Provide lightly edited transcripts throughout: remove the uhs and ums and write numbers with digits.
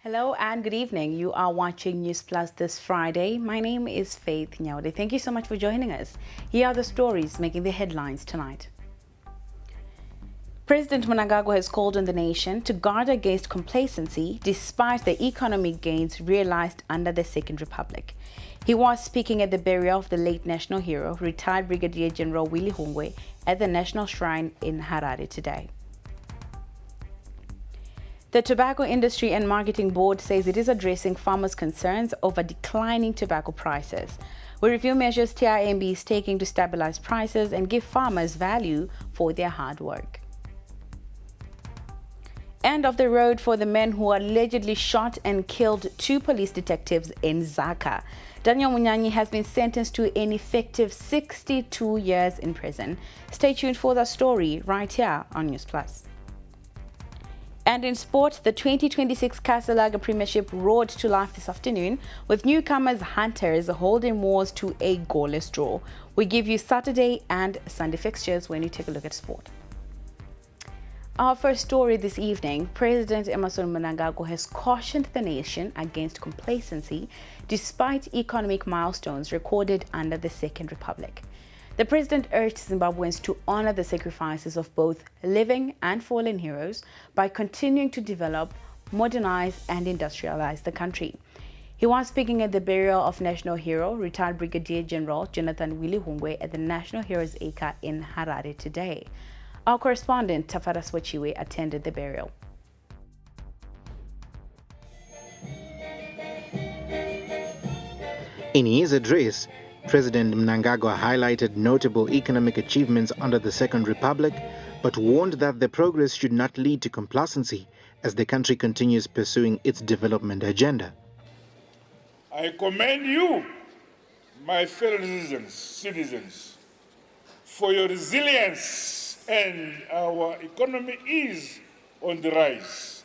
Hello and good evening. You are watching Newsplus this Friday. My name is Faith Nyaude. Thank you so much for joining us. Here are the stories making the headlines tonight. President Mnangagwa has called on the nation to guard against complacency despite the economic gains realized under the Second Republic. He was speaking at the burial of the late national hero, retired Brigadier General Willie Hungwe, at the National Shrine in Harare today. The Tobacco Industry and Marketing Board says it is addressing farmers' concerns over declining tobacco prices. We review measures TIMB is taking to stabilize prices and give farmers value for their hard work. End of the road for the men who allegedly shot and killed two police detectives in Zaka. Daniel Munyanyi has been sentenced to an effective 62 years in prison. Stay tuned for the story right here on Newsplus. And in sport, the 2026 Casalaga Premiership roared to life this afternoon, with newcomers Hunters holding wars to a goalless draw. We give you Saturday and Sunday fixtures when you take a look at sport. Our first story this evening, President Emmerson Mnangagwa has cautioned the nation against complacency despite economic milestones recorded under the Second Republic. The president urged Zimbabweans to honor the sacrifices of both living and fallen heroes by continuing to develop, modernize, and industrialize the country. He was speaking at the burial of national hero, retired Brigadier General Jonathan Willie Hungwe at the National Heroes Acre in Harare today. Our correspondent, Tafaras Wachiwe, attended the burial. In his address, President Mnangagwa highlighted notable economic achievements under the Second Republic, but warned that the progress should not lead to complacency as the country continues pursuing its development agenda. I commend you, my fellow citizens, for your resilience, and our economy is on the rise.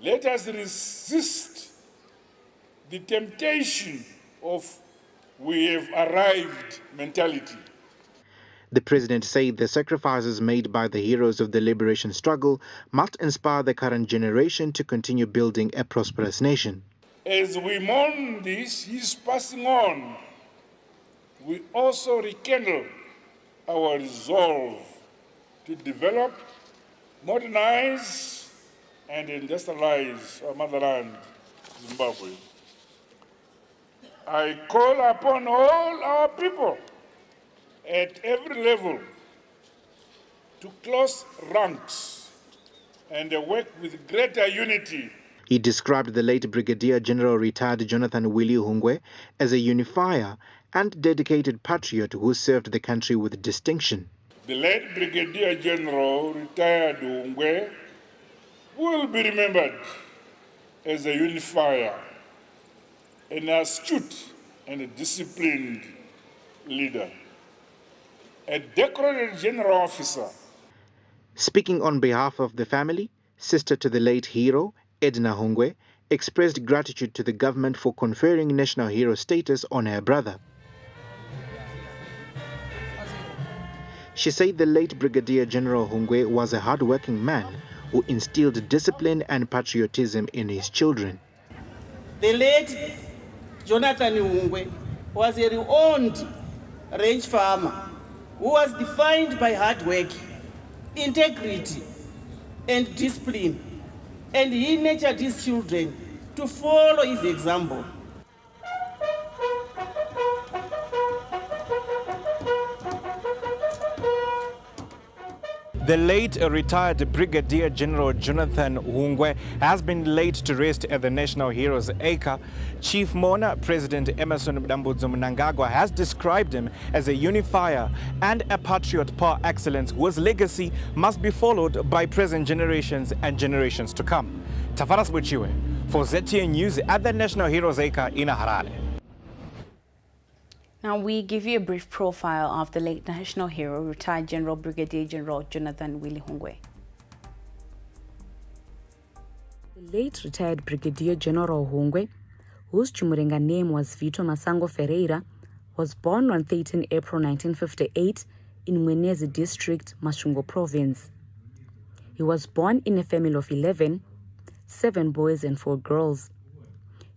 Let us resist the temptation of "we have arrived" mentality. The president said the sacrifices made by the heroes of the liberation struggle must inspire the current generation to continue building a prosperous nation. As we mourn this, his passing on, we also rekindle our resolve to develop, modernize, and industrialize our motherland, Zimbabwe. I call upon all our people at every level to close ranks and work with greater unity. He described the late Brigadier General retired Jonathan Willie Hungwe as a unifier and dedicated patriot who served the country with distinction. The late Brigadier General retired Hungwe will be remembered as a unifier, an astute and a disciplined leader, a decorated general officer. Speaking on behalf of the family, sister to the late hero, Edna Hungwe, expressed gratitude to the government for conferring national hero status on her brother. She said the late Brigadier General Hungwe was a hard-working man who instilled discipline and patriotism in his children. The late Jonathan Hungwe was a renowned range farmer who was defined by hard work, integrity, and discipline, and he nurtured his children to follow his example. The late retired Brigadier General Jonathan Hungwe has been laid to rest at the National Heroes Acre. Chief Mourner President Emmerson Mnangagwa has described him as a unifier and a patriot par excellence whose legacy must be followed by present generations and generations to come. Tafaras Wachiwe for ZTN News at the National Heroes Acre in Harare. Now we give you a brief profile of the late national hero, retired General Brigadier General Jonathan Willie Hungwe. The late retired Brigadier General Hungwe, whose Chimurenga name was Vito Masango Ferreira, was born on 13 April 1958 in Mwenezi District, Masvingo Province. He was born in a family of 11, 7 boys and 4 girls.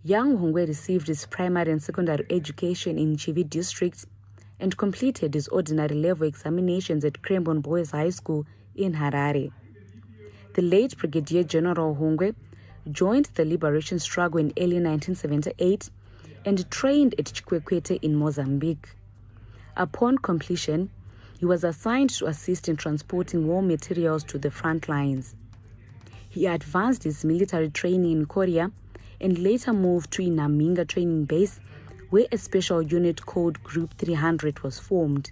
Young Hungwe received his primary and secondary education in Chivi district and completed his ordinary level examinations at Krembon Boys High School in Harare. The late Brigadier General Hungwe joined the liberation struggle in early 1978 and trained at Chikwekwete in Mozambique. Upon completion, he was assigned to assist in transporting war materials to the front lines. He advanced his military training in Korea and later moved to Inaminga training base, where a special unit called Group 300 was formed.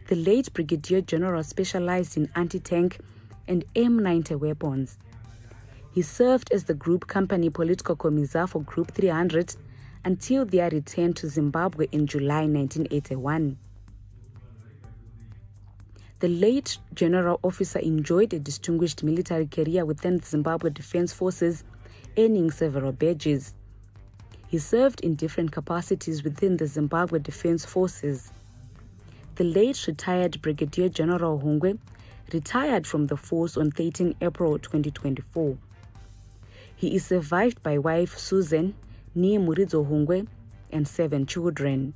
The late Brigadier General specialized in anti-tank and M90 weapons. He served as the Group Company Political Commissar for Group 300 until their return to Zimbabwe in July 1981. The late general officer enjoyed a distinguished military career within the Zimbabwe Defense Forces, earning several badges. He served in different capacities within the Zimbabwe Defense Forces. The late retired Brigadier General Hungwe retired from the force on 13 April 2024. He is survived by wife Susan, Nee Muridzo Hungwe, and 7 children.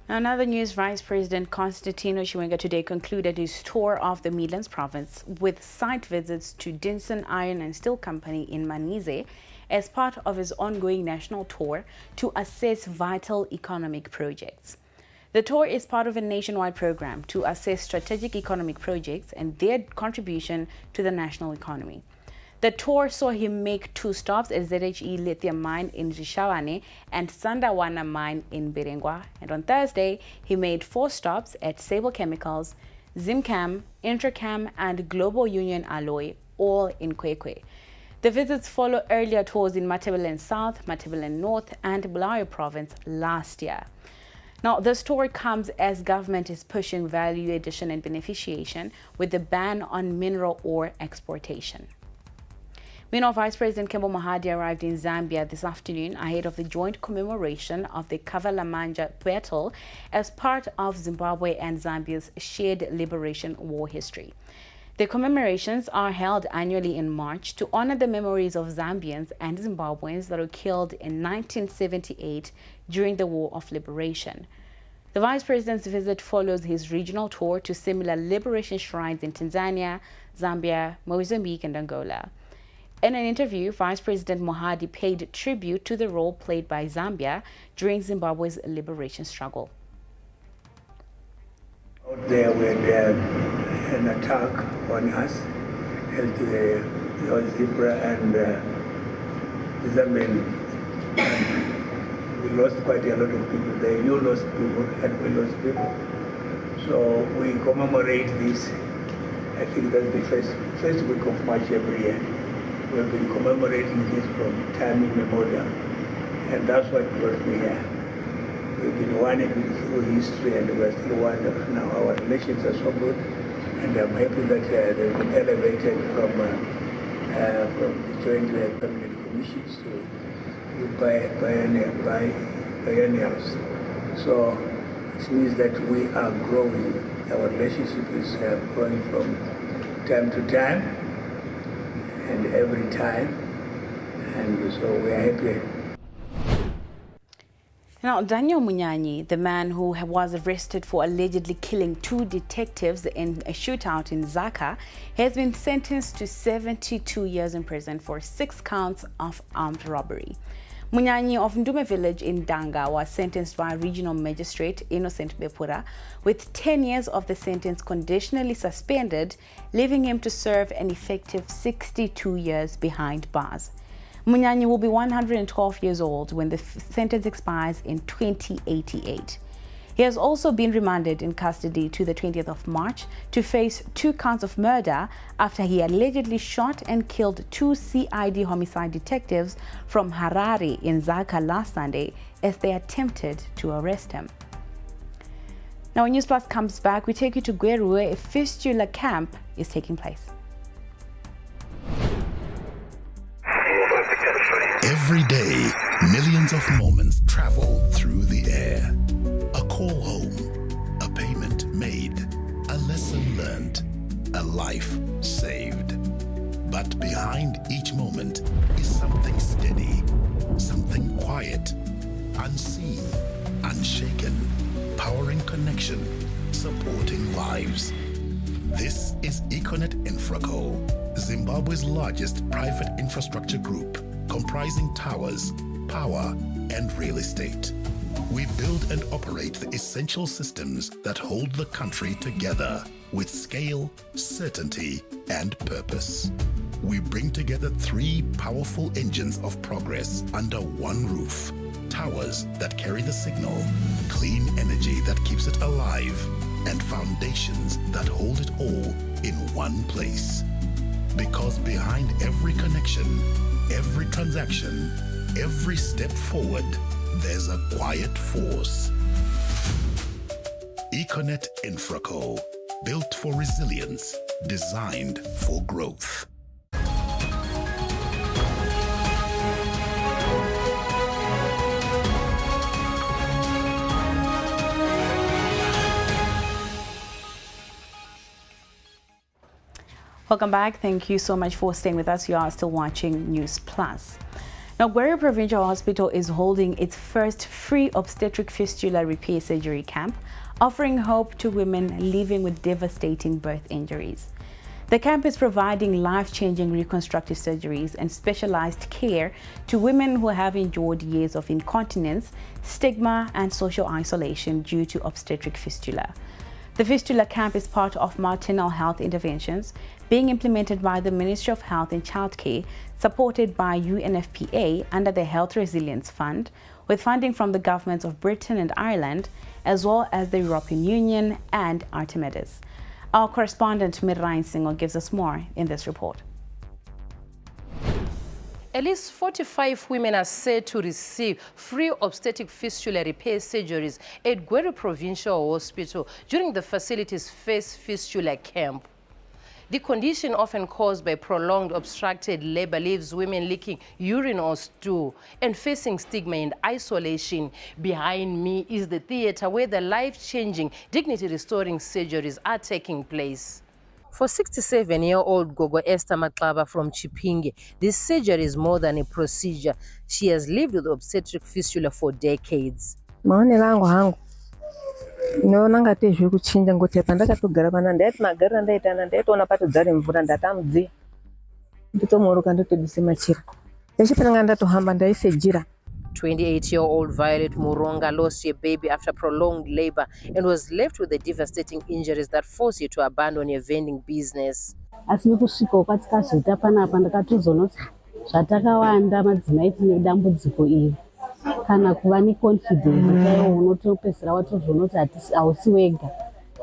Another news, Vice President Constantino Chiwenga today concluded his tour of the Midlands province with site visits to Dinson Iron and Steel Company in Manize as part of his ongoing national tour to assess vital economic projects. The tour is part of a nationwide program to assess strategic economic projects and their contribution to the national economy. The tour saw him make 2 stops at ZHE Lithium Mine in Zhishawane and Sandawana Mine in Birengwa. And on Thursday, he made 4 stops at Sable Chemicals, Zimcam, Intracam, and Global Union Alloy, all in Kwekwe. The visits follow earlier tours in Matabeleland South, Matabeleland North, and Bulawayo Province last year. Now, this tour comes as government is pushing value addition and beneficiation with the ban on mineral ore exportation. Meanwhile, Vice President Kembo Mahadi arrived in Zambia this afternoon ahead of the joint commemoration of the Kavalamanja battle as part of Zimbabwe and Zambia's shared liberation war history. The commemorations are held annually in March to honor the memories of Zambians and Zimbabweans that were killed in 1978 during the War of Liberation. The Vice President's visit follows his regional tour to similar liberation shrines in Tanzania, Zambia, Mozambique, and Angola. In an interview, Vice President Mohadi paid tribute to the role played by Zambia during Zimbabwe's liberation struggle. Out there we had an attack on us as the Zebra and the Zambian. We lost quite a lot of people there. You lost people and we lost people. So we commemorate this. I think that's the first week of March every year. We've been commemorating this from time immemorial, and that's what brought me here. We've been one through history, and we're still one. Now our relations are so good, and I'm happy that they've been elevated from the joint permanent commissions to biennials. So it means that we are growing. Our relationship is growing from time to time. And every time, and so we are happy. Now, Daniel Munyanyi, the man who was arrested for allegedly killing 2 detectives in a shootout in Zaka, has been sentenced to 72 years in prison for 6 counts of armed robbery. Munyanyi of Ndume village in Danga was sentenced by regional magistrate Innocent Bepura with 10 years of the sentence conditionally suspended, leaving him to serve an effective 62 years behind bars. Munyanyi will be 112 years old when the sentence expires in 2088. He has also been remanded in custody to the 20th of March to face 2 counts of murder after he allegedly shot and killed 2 CID homicide detectives from Harare in Zaka last Sunday as they attempted to arrest him. Now, when Newsplus comes back, we take you to Gweru, where a fistula camp is taking place. Every day, millions of moments travel through the air. A call home, a payment made, a lesson learned, a life saved. But behind each moment is something steady, something quiet, unseen, unshaken, powering connection, supporting lives. This is Econet Infraco, Zimbabwe's largest private infrastructure group, comprising towers, power, and real estate. We build and operate the essential systems that hold the country together with scale, certainty, and purpose. We bring together three powerful engines of progress under one roof. Towers that carry the signal, clean energy that keeps it alive, and foundations that hold it all in one place. Because behind every connection, every transaction, every step forward, there's a quiet force. Econet Infraco, built for resilience, designed for growth. Welcome back. Thank you so much for staying with us. You are still watching Newsplus. Now, Gweru Provincial Hospital is holding its first free obstetric fistula repair surgery camp, offering hope to women living with devastating birth injuries. The camp is providing life-changing reconstructive surgeries and specialized care to women who have endured years of incontinence, stigma, and social isolation due to obstetric fistula. The fistula camp is part of maternal health interventions being implemented by the Ministry of Health and Childcare, supported by UNFPA under the Health Resilience Fund, with funding from the governments of Britain and Ireland, as well as the European Union and Archimedes. Our correspondent Mirai Singo gives us more in this report. At least 45 women are said to receive free obstetric fistula repair surgeries at Gweru Provincial Hospital during the facility's first fistula camp. The condition, often caused by prolonged obstructed labor, leaves women leaking urine or stool and facing stigma and isolation. Behind me is the theater where the life-changing, dignity-restoring surgeries are taking place. For 67-year-old Gogo Esther Matlaba from Chipinge, this surgery is more than a procedure. She has lived with obstetric fistula for decades. Ndinoona ngati zviri kuchinja ngoti pandakatogara pana ndaiti magara ndaitana ndaitoona patodzare mvura ndatamudziya nditomuruka ndotodise machira peshe pananga ndatohamba ndaise jira. 28-year-old Violet Muronga lost her baby after prolonged labor and was left with the devastating injuries that forced her to abandon her vending business. Asi kusvika kwatikazoita panapa ndakatozonotsa zvatakawanda madzimai tine dambudziko iri. Kana kuva neconfidence chaiwo unotopedzera watozonoti hausi wega.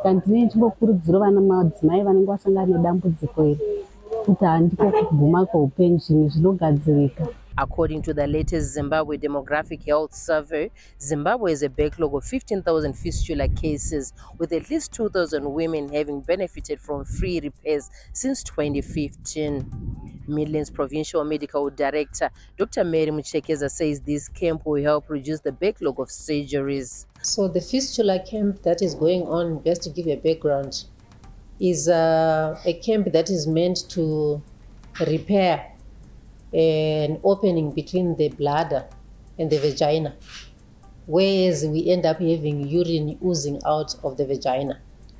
Kanti ndine chimbokurudziro vana madzimai vanenge vasangana nedambudziko iri kuti handiko kuguma kweupenyu, zvinhu zvinogadzirika. According to the latest Zimbabwe Demographic Health Survey, Zimbabwe has a backlog of 15,000 fistula cases, with at least 2,000 women having benefited from free repairs since 2015. Midlands Provincial Medical Director Dr. Mary Muchekeza says this camp will help reduce the backlog of surgeries. So the fistula camp that is going on, just to give you a background, is a camp that is meant to repair an opening between the bladder and the vagina, whereas we end up having urine oozing out of the vagina.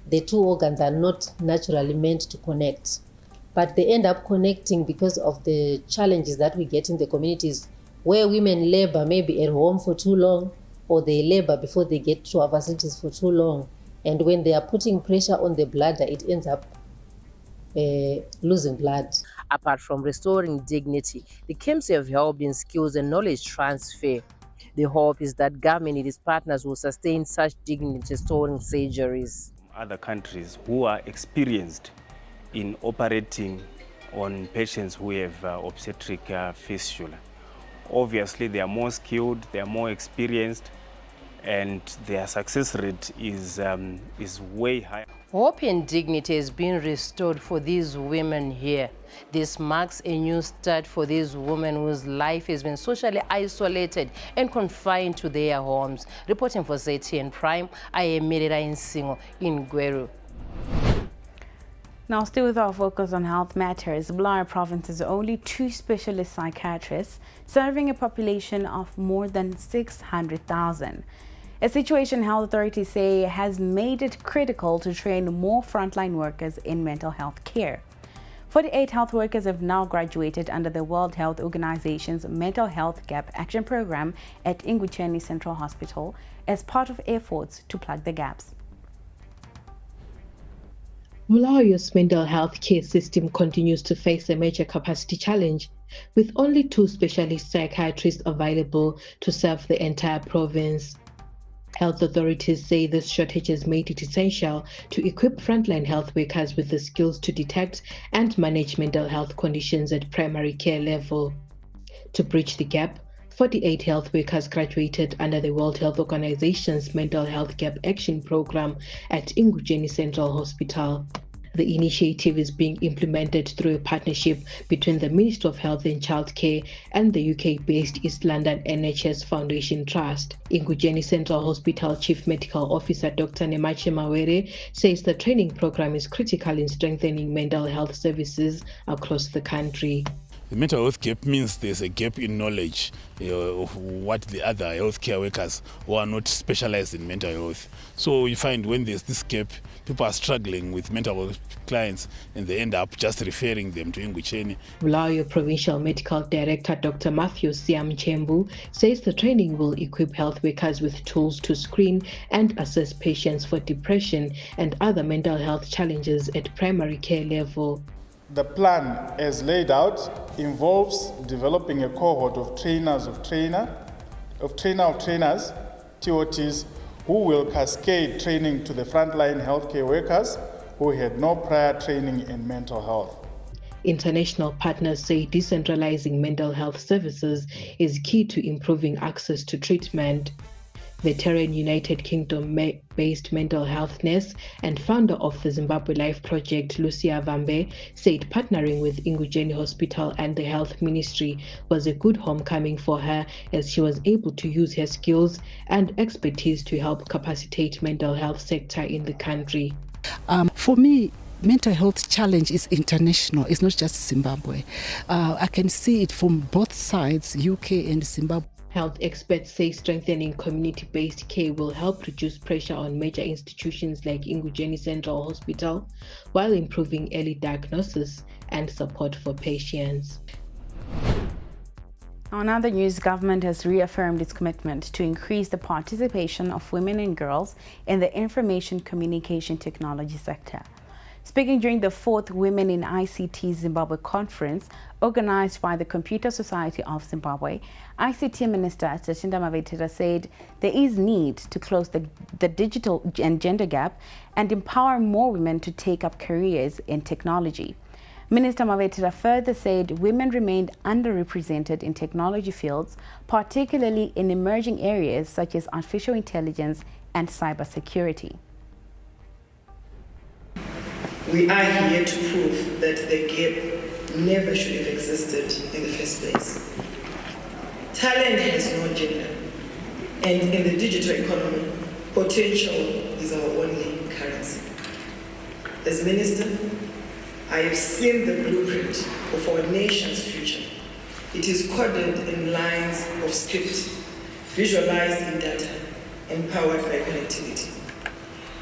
The two organs are not naturally meant to connect, but they end up connecting because of the challenges that we get in the communities where women labor maybe at home for too long, or they labor before they get to our facilities for too long. And when they are putting pressure on the bladder, it ends up losing blood. Apart from restoring dignity, the camps have helped in skills and knowledge transfer. The hope is that government and its partners will sustain such dignity-restoring surgeries. Other countries who are experienced in operating on patients who have obstetric fistula. Obviously, they are more skilled, they are more experienced, and their success rate is way higher. Hope and dignity has been restored for these women here. This marks a new start for these women whose life has been socially isolated and confined to their homes. Reporting for ZTN Prime, I am Mirira Nsingo in Gweru. Now, still with our focus on health matters, Bulawayo Province has only 2 specialist psychiatrists serving a population of more than 600,000. A situation health authorities say has made it critical to train more frontline workers in mental health care. 48 health workers have now graduated under the World Health Organization's Mental Health Gap Action Program at Ingutsheni Central Hospital as part of efforts to plug the gaps. Bulawayo's mental health care system continues to face a major capacity challenge, with only 2 specialist psychiatrists available to serve the entire province. Health authorities say this shortage has made it essential to equip frontline health workers with the skills to detect and manage mental health conditions at primary care level. To bridge the gap, 48 health workers graduated under the World Health Organization's Mental Health Gap Action Program at Ingutsheni Central Hospital. The initiative is being implemented through a partnership between the Ministry of Health and Childcare and the UK-based East London NHS Foundation Trust. Ingutsheni Central Hospital Chief Medical Officer Dr. Nemache Mawere says the training program is critical in strengthening mental health services across the country. The mental health gap means there's a gap in knowledge of what the other healthcare workers who are not specialized in mental health. So you find when there's this gap, people are struggling with mental health clients and they end up just referring them to Ingutsheni. Bulawayo Provincial Medical Director Dr. Matthew Siam Chembu says the training will equip health workers with tools to screen and assess patients for depression and other mental health challenges at primary care level. The plan, as laid out, involves developing a cohort of trainers, TOTs, who will cascade training to the frontline healthcare workers who had no prior training in mental health. International partners say decentralizing mental health services is key to improving access to treatment. Veteran United Kingdom-based mental health nurse and founder of the Zimbabwe Life Project, Lucia Vambe, said partnering with Ingutsheni Hospital and the Health Ministry was a good homecoming for her, as she was able to use her skills and expertise to help capacitate mental health sector in the country. For me, mental health challenge is international. It's not just Zimbabwe. I can see it from both sides, UK and Zimbabwe. Health experts say strengthening community-based care will help reduce pressure on major institutions like Ingutsheni Central Hospital, while improving early diagnosis and support for patients. On other news, government has reaffirmed its commitment to increase the participation of women and girls in the information communication technology sector. Speaking during the 4th Women in ICT Zimbabwe conference organized by the Computer Society of Zimbabwe, ICT Minister Jacinta Mavetera said there is need to close the digital and gender gap and empower more women to take up careers in technology. Minister Mavetera further said women remained underrepresented in technology fields, particularly in emerging areas such as artificial intelligence and cybersecurity. We are here to prove that the gap never should have existed in the first place. Talent has no gender, and in the digital economy, potential is our only currency. As Minister, I have seen the blueprint of our nation's future. It is coded in lines of script, visualized in data, and powered by connectivity.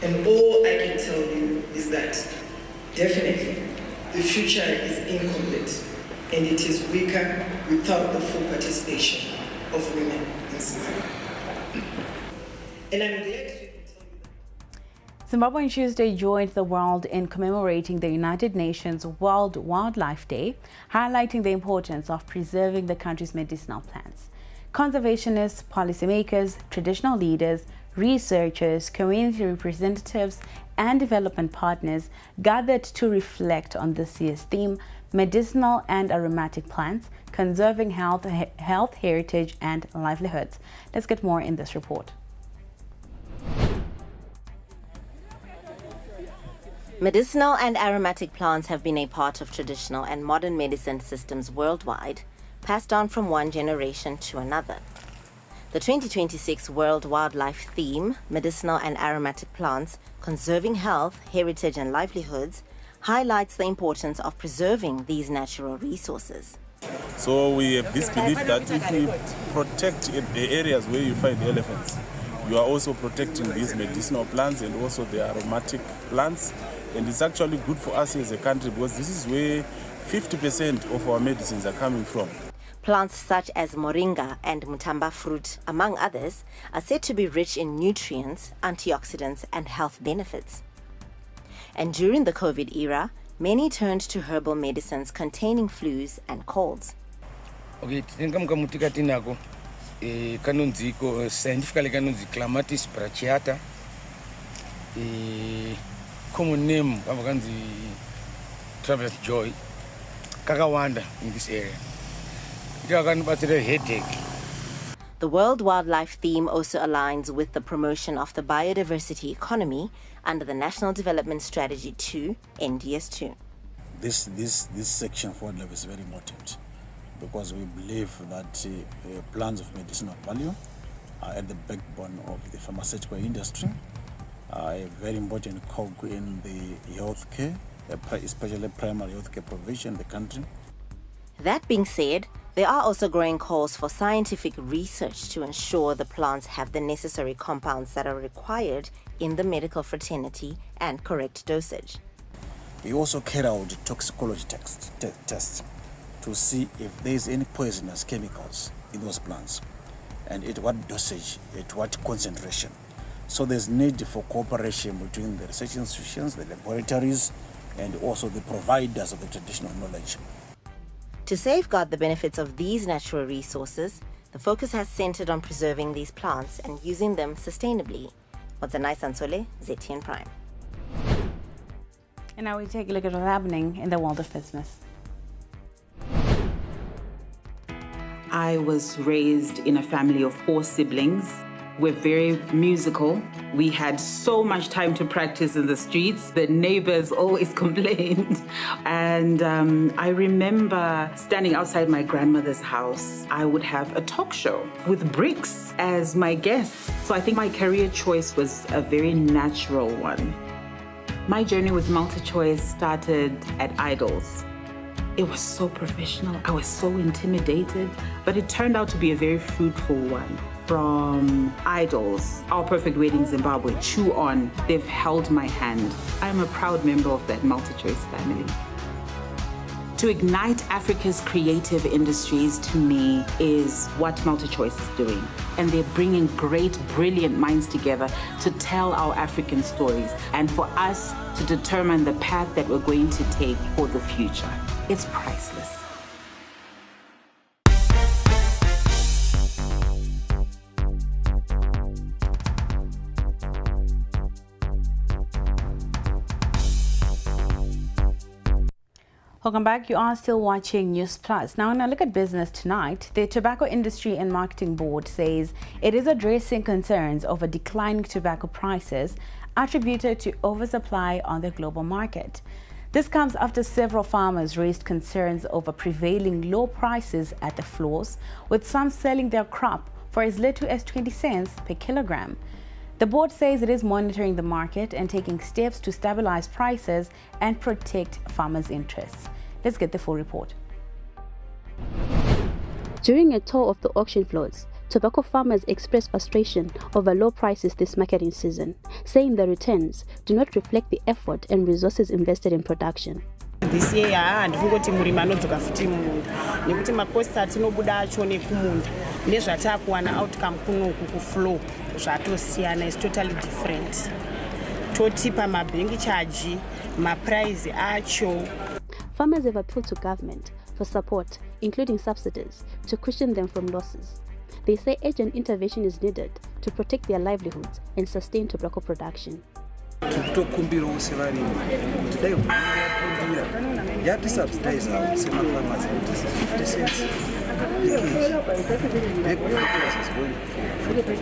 And all I can tell you is that definitely, the future is incomplete, and it is weaker without the full participation of women in Zimbabwe. And I'm glad to tell you that Zimbabwe on Tuesday joined the world in commemorating the United Nations World Wildlife Day, highlighting the importance of preserving the country's medicinal plants. Conservationists, policymakers, traditional leaders, researchers, community representatives, and development partners gathered to reflect on this year's theme, medicinal and aromatic plants, conserving health, heritage, and livelihoods. Let's get more in this report. Medicinal and aromatic plants have been a part of traditional and modern medicine systems worldwide, passed on from one generation to another. The 2026 World Wildlife Theme, Medicinal and Aromatic Plants, Conserving Health, Heritage and Livelihoods, highlights the importance of preserving these natural resources. So we have this belief that if we protect the areas where you find elephants, you are also protecting these medicinal plants and also the aromatic plants. And it's actually good for us as a country because this is where 50% of our medicines are coming from. Plants such as moringa and mutamba fruit, among others, are said to be rich in nutrients, antioxidants, and health benefits. And during the COVID era, many turned to herbal medicines containing flus and colds. Okay, scientifically kanonzi Clematis brachiata. Common name kanzi traveler's joy. Kakawanda in this area. The World Wildlife theme also aligns with the promotion of the biodiversity economy under the National Development Strategy 2, NDS2. This section of wildlife is very important because we believe that plants of medicinal value are at the backbone of the pharmaceutical industry, a very important cog in the healthcare, especially primary healthcare provision in the country. That being said, there are also growing calls for scientific research to ensure the plants have the necessary compounds that are required in the medical fraternity and correct dosage. We also carry out toxicology tests to see if there is any poisonous chemicals in those plants and at what dosage, at what concentration. So there's need for cooperation between the research institutions, the laboratories, and also the providers of the traditional knowledge. To safeguard the benefits of these natural resources, the focus has centered on preserving these plants and using them sustainably. Wadzanai Sansole, ZTN Prime. And now we take a look at what's happening in the world of business. I was raised in a family of 4 siblings. We're very musical. We had so much time to practice in the streets. The neighbors always complained. And I remember standing outside my grandmother's house. I would have a talk show with Bricks as my guests. So I think my career choice was a very natural one. My journey with MultiChoice started at Idols. It was so professional. I was so intimidated, but it turned out to be a very fruitful one. From Idols, Our Perfect Wedding Zimbabwe, Chew On, they've held my hand. I'm a proud member of that MultiChoice family. To ignite Africa's creative industries, to me, is what MultiChoice is doing. And they're bringing great, brilliant minds together to tell our African stories and for us to determine the path that we're going to take for the future. It's priceless. Welcome back. You are still watching Newsplus. Now, when I look at business tonight, the Tobacco Industry and Marketing Board says it is addressing concerns over declining tobacco prices attributed to oversupply on the global market. This comes after several farmers raised concerns over prevailing low prices at the floors, with some selling their crop for as little as 20 cents per kilogram. The board says it is monitoring the market and taking steps to stabilize prices and protect farmers' interests. Let's get the full report. During a tour of the auction floors, tobacco farmers expressed frustration over low prices this marketing season, saying the returns do not reflect the effort and resources invested in production. This year handifungoti murimi anodzoka futi mumunda nekuti makosta atinobuda acho nekumunda nezvatakuwana outcome kunoku kuflow zvatosiyana is totally different. Totipa mabank charge, maprice acho. Farmers have appealed to government for support, including subsidies, to cushion them from losses. They say urgent intervention is needed to protect their livelihoods and sustain tobacco production. Subsidize our farmers, 50 cents. Back price is going for 45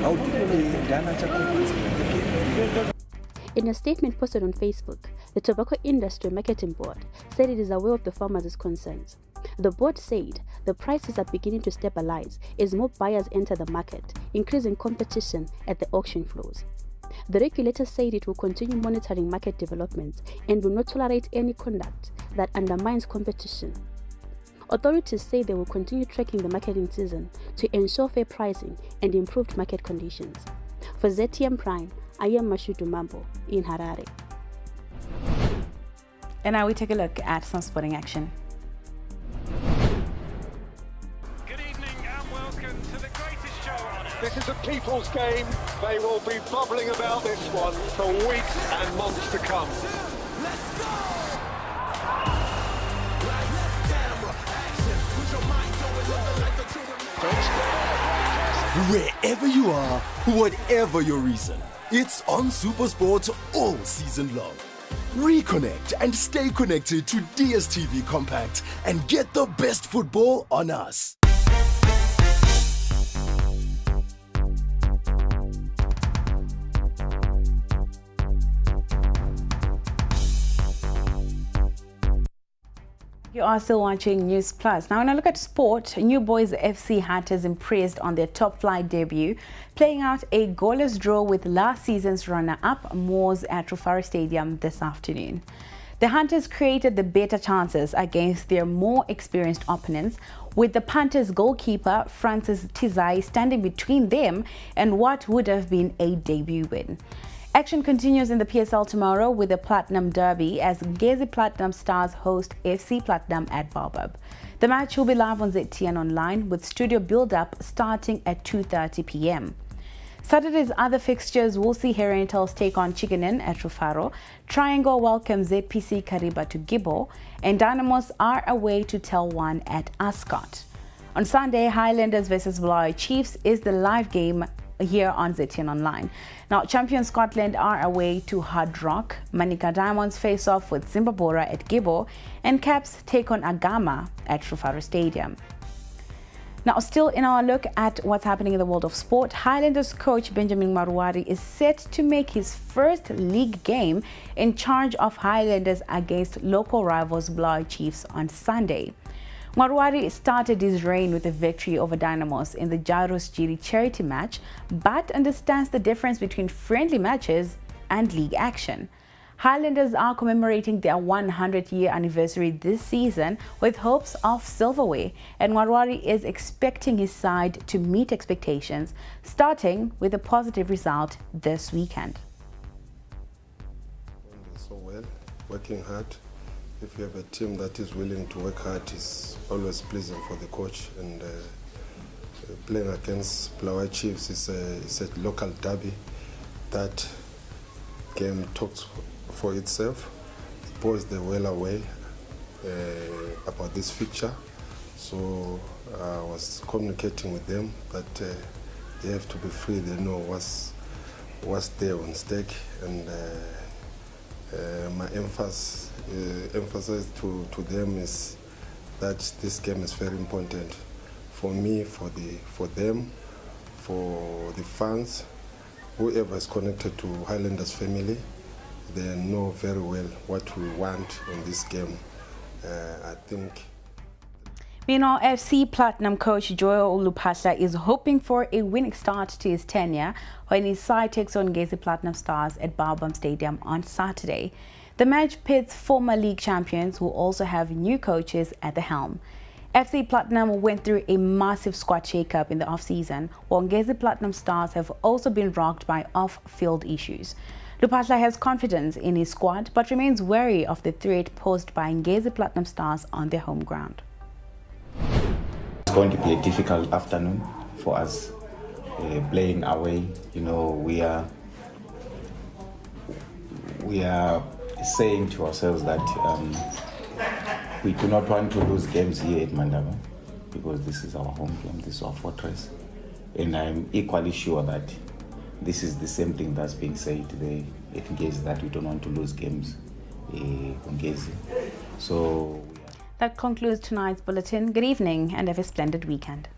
how do In a statement posted on Facebook, the Tobacco Industry Marketing Board said it is aware of the farmers' concerns. The board said the prices are beginning to stabilize as more buyers enter the market, increasing competition at the auction floors. The regulator said it will continue monitoring market developments and will not tolerate any conduct that undermines competition. Authorities say they will continue tracking the marketing season to ensure fair pricing and improved market conditions. For ZTM Prime, I am Mashudu Mambo in Harare. And now we take a look at some sporting action. Good evening and welcome to the greatest show on earth. This is a people's game. They will be bubbling about this one for weeks and months to come. Let's go! Wherever you are, whatever your reason, it's on SuperSport all season long. Reconnect and stay connected to DSTV Compact and get the best football on us. You are still watching Newsplus. Now, when I look at sport, New Boys FC Hunters impressed on their top flight debut, playing out a goalless draw with last season's runner-up Moors at Rufaro Stadium this afternoon. The Hunters created the better chances against their more experienced opponents, with the Panthers goalkeeper Francis Tizai standing between them and what would have been a debut win. Action continues in the PSL tomorrow with the Platinum Derby as Ngezi Platinum Stars host FC Platinum at Baobab. The match will be live on ZTN Online with studio build-up starting at 2:30 p.m. Saturday's other fixtures will see Herentals take on Chigenin at Rufaro, Triangle welcome ZPC Kariba to Gibbo, and Dynamos are away to Tel1 at Ascot. On Sunday, Highlanders vs Bulawayo Chiefs is the live game here on ZTN Online. Now, champion Scotland are away to Hard Rock. Manika Diamonds face off with Zimbabwe at Gibbo, and Caps take on Agama at Rufaro Stadium. Now, still in our look at what's happening in the world of sport, Highlanders coach Benjamin Marwari is set to make his first league game in charge of Highlanders against local rivals Bulawayo Chiefs on Sunday. Marwari started his reign with a victory over Dynamos in the Jairus Jiri charity match, but understands the difference between friendly matches and league action. Highlanders are commemorating their 100-year anniversary this season with hopes of silverware, and Marwari is expecting his side to meet expectations, starting with a positive result this weekend. So well, working hard. If you have a team that is willing to work hard, it's always pleasing for the coach. And playing against Bulawayo Chiefs is a local derby. That game talks for itself. The boys, they're well aware about this fixture. So I was communicating with them that they have to be free. They know what's there on stake. And my emphasis to them is that this game is very important for me, for them, for the fans, whoever is connected to Highlanders family. They know very well what we want in this game. I think. Meanwhile, FC Platinum coach Joel Lupasha is hoping for a winning start to his tenure when his side takes on Ngezi Platinum Stars at Baobab Stadium on Saturday. The match pits former league champions who also have new coaches at the helm. FC Platinum went through a massive squad shake-up in the off-season, while Ngezi Platinum Stars have also been rocked by off-field issues. Lupasha has confidence in his squad but remains wary of the threat posed by Ngezi Platinum Stars on their home ground. It's going to be a difficult afternoon for us playing away. You know, we are saying to ourselves that we do not want to lose games here at Mandaba because this is our home game, this is our fortress. And I'm equally sure that this is the same thing that's being said today at Ngezi, that we don't want to lose games on Ngezi. So that concludes tonight's bulletin. Good evening and have a splendid weekend.